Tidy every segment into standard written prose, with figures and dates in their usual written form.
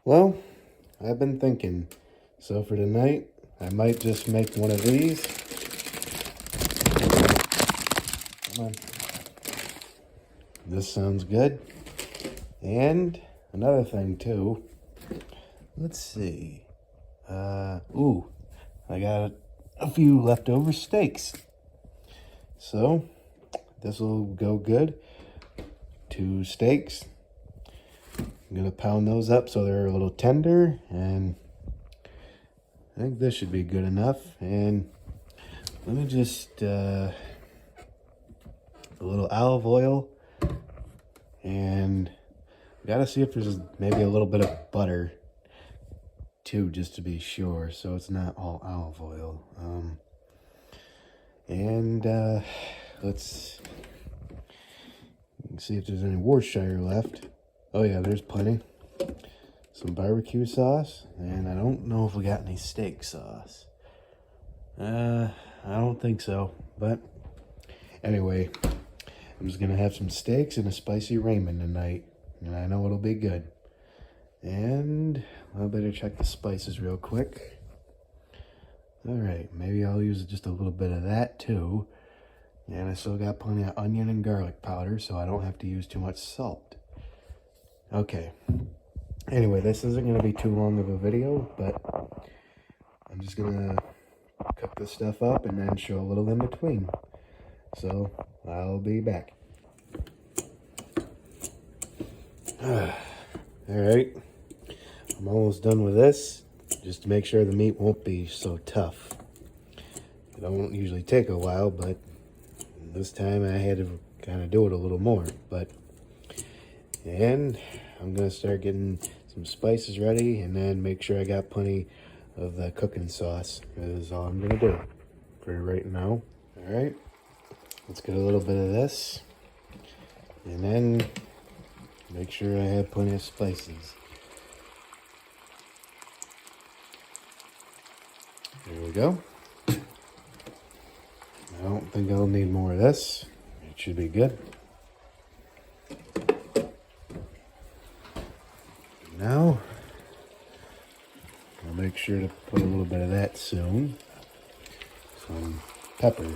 Well, I've been thinking. So for tonight, I might just make one of these. Come on. This sounds good. And another thing too. Let's see. Ooh, I got a few leftover steaks. So this will go good. 2 steaks. I'm gonna pound those up so they're a little tender, and I think this should be good enough. And let me just a little olive oil, and gotta see if there's maybe a little bit of butter too, just to be sure, so it's not all olive oil. Let's see if there's any Worcestershire left. Oh yeah, there's plenty. Some barbecue sauce, and I don't know if we got any steak sauce. I don't think so, but anyway, I'm just gonna have some steaks and a spicy ramen tonight, and I know it'll be good. And I better check the spices real quick. All right, maybe I'll use just a little bit of that too. And I still got plenty of onion and garlic powder, so I don't have to use too much salt. Okay. Anyway, this isn't going to be too long of a video, but I'm just going to cook this stuff up and then show a little in between. So, I'll be back. Alright, I'm almost done with this, just to make sure the meat won't be so tough. It don't usually take a while, but this time I had to kind of do it a little more. And I'm going to start getting some spices ready, and then make sure I got plenty of the cooking sauce. That is all I'm going to do for right now. Alright, let's get a little bit of this, and then make sure I have plenty of spices. There we go. I don't think I'll need more of this. It should be good. Now, I'll make sure to put a little bit of that soon. Some pepper.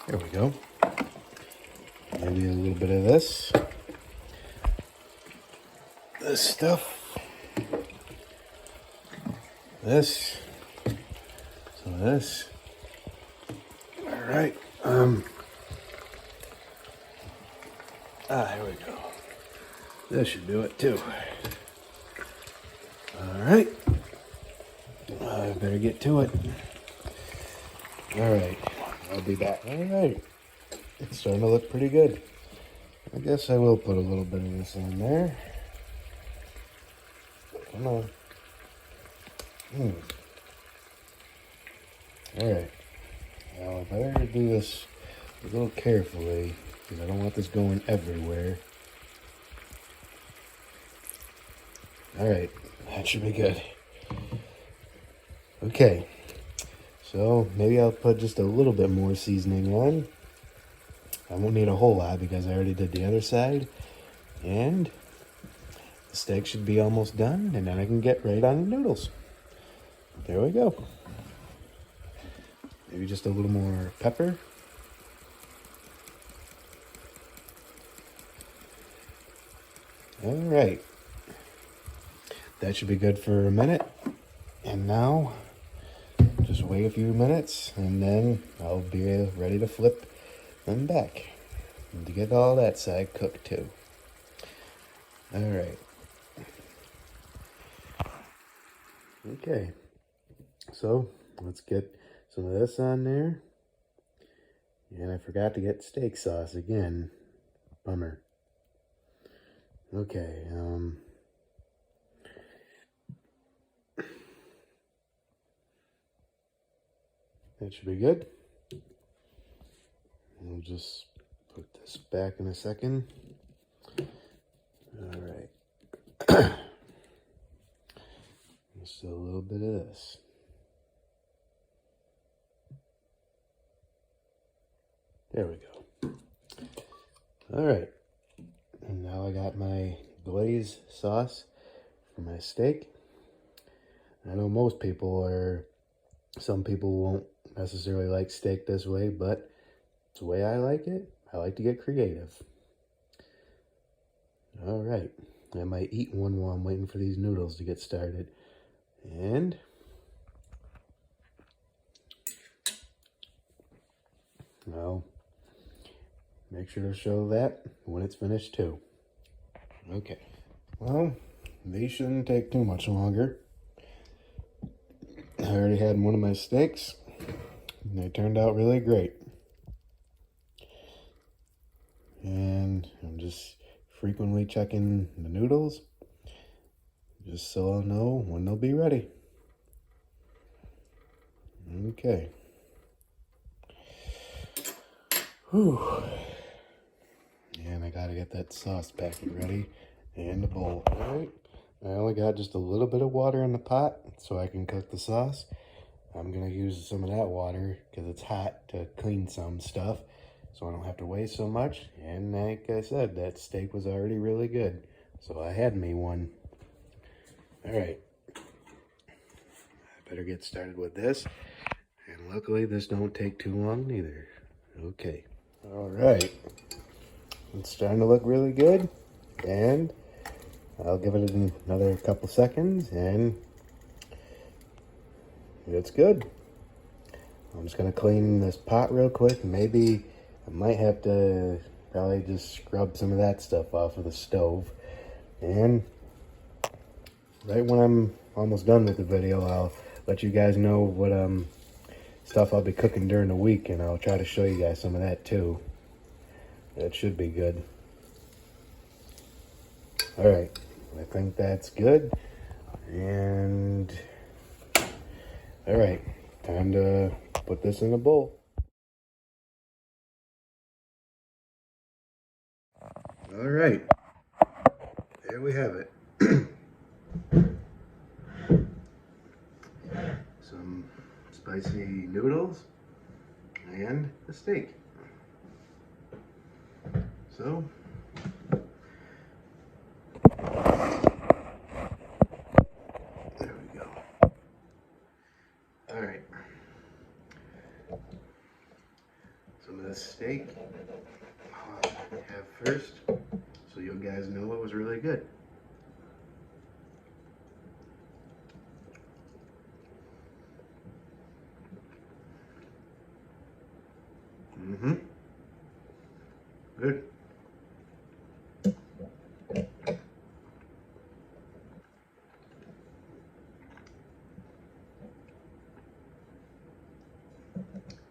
There we go. Maybe a little bit of this. This stuff. This. So this. Alright. Here we go. This should do it too. Alright. I better get to it. Alright. I'll be back. Alright. It's starting to look pretty good. I guess I will put a little bit of this in there. Come on. Alright. Now I better do this a little carefully, because I don't want this going everywhere. Alright, that should be good. Okay, so maybe I'll put just a little bit more seasoning on. I won't need a whole lot because I already did the other side. And the steak should be almost done, and then I can get right on the noodles. There we go. Maybe just a little more pepper. Alright. That should be good for a minute. And now, just wait a few minutes, and then I'll be ready to flip them back. And to get all that side cooked too. Alright. Okay. So, let's get some of this on there. And I forgot to get steak sauce again. Bummer. Okay, that should be good. We'll just put this back in a second. All right. Just a little bit of this. There we go. All right, and now I got my glaze sauce for my steak. I know some people won't necessarily like steak this way, but it's the way I like it. I like to get creative. All right, I might eat one while I'm waiting for these noodles to get started. And I'll make sure to show that when it's finished too. Okay, well, these shouldn't take too much longer. I already had one of my steaks, and they turned out really great. And I'm just frequently checking the noodles, just so I'll know when they'll be ready. Okay. Whew. And I gotta get that sauce packet ready and the bowl. All right. I only got just a little bit of water in the pot so I can cook the sauce. I'm gonna use some of that water because it's hot to clean some stuff so I don't have to waste so much. And like I said, that steak was already really good, so I had me one. All right, I better get started with this. And luckily this don't take too long either. Okay. All right. It's starting to look really good, and I'll give it another couple seconds and it's good. I'm just gonna clean this pot real quick. Maybe I might have to probably just scrub some of that stuff off of the stove. And right when I'm almost done with the video, I'll let you guys know what stuff I'll be cooking during the week, and I'll try to show you guys some of that too. That should be good. All right, I think that's good. And all right, time to put this in a bowl. All right, there we have it. Some spicy noodles and a steak. So, there we go. All right. Some of this steak I'll have first, so you guys know it was really good. Good.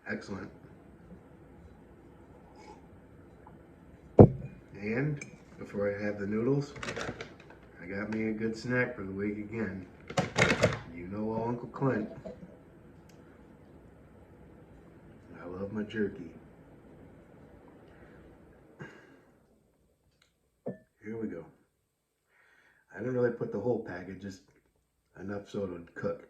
Excellent. And before I have the noodles, I got me a good snack for the week again. You know Uncle Clint. I love my jerky. Here we go. I didn't really put the whole packet, just enough so it would cook.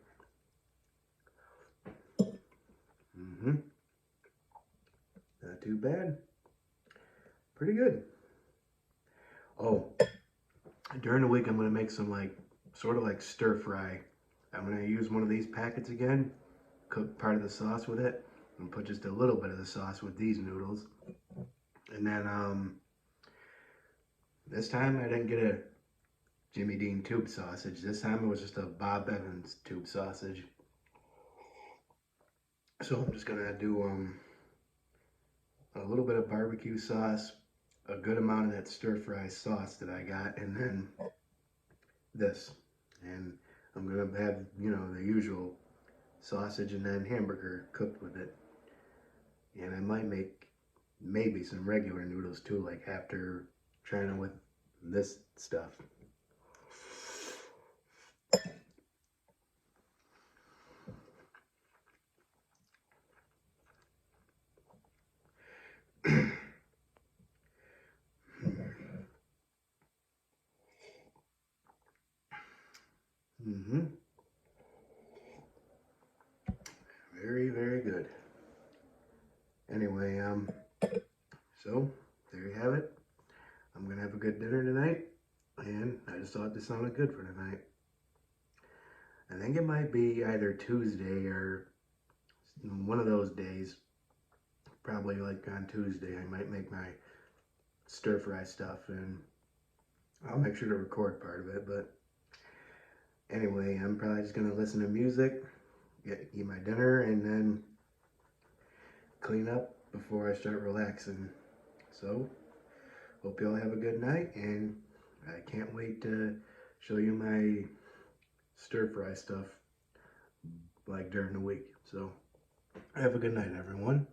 Not too bad. Pretty good. Oh, during the week I'm gonna make some sort of like stir fry. I'm gonna use one of these packets again, cook part of the sauce with it, and put just a little bit of the sauce with these noodles. And then this time I didn't get a Jimmy Dean tube sausage. This time it was just a Bob Evans tube sausage. So I'm just gonna do a little bit of barbecue sauce, a good amount of that stir fry sauce that I got, and then this. And I'm gonna have, you know, the usual sausage and then hamburger cooked with it. And I might make maybe some regular noodles too, like after trying it with this stuff. Very, very good. Anyway, so there you have it. I'm gonna have a good dinner tonight, and I just thought this sounded good for tonight. I think it might be either Tuesday or one of those days. Probably like on Tuesday, I might make my stir fry stuff, and I'll make sure to record part of it. But anyway, I'm probably just gonna listen to music, eat my dinner, and then clean up before I start relaxing. So, hope y'all have a good night, and I can't wait to show you my stir fry stuff like during the week. So, have a good night, everyone.